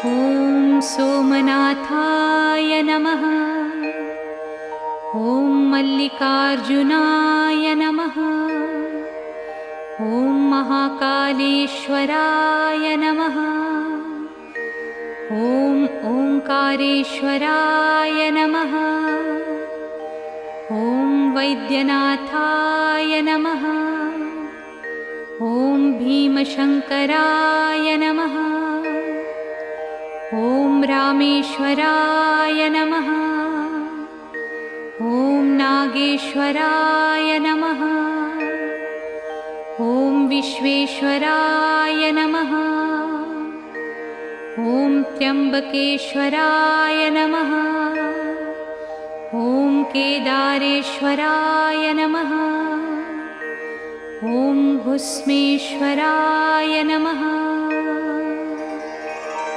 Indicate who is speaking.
Speaker 1: ॐ सोमनाथाय नमः। ॐ मल्लिकार्जुनाय नमः। ॐ महाकालेश्वराय नमः। ॐ ओंकारेश्वराय नमः। ॐ वैद्यनाथाय नमः। ॐ भीमशङ्कराय नमः। ॐ रामेश्वराय नमः। ॐ नागेश्वराय नमः। ॐ विश्वेश्वराय नमः। ॐ त्र्यम्बकेश्वराय नमः। ॐ केदारेश्वराय नमः। ॐ भुस्मेश्वराय नमः।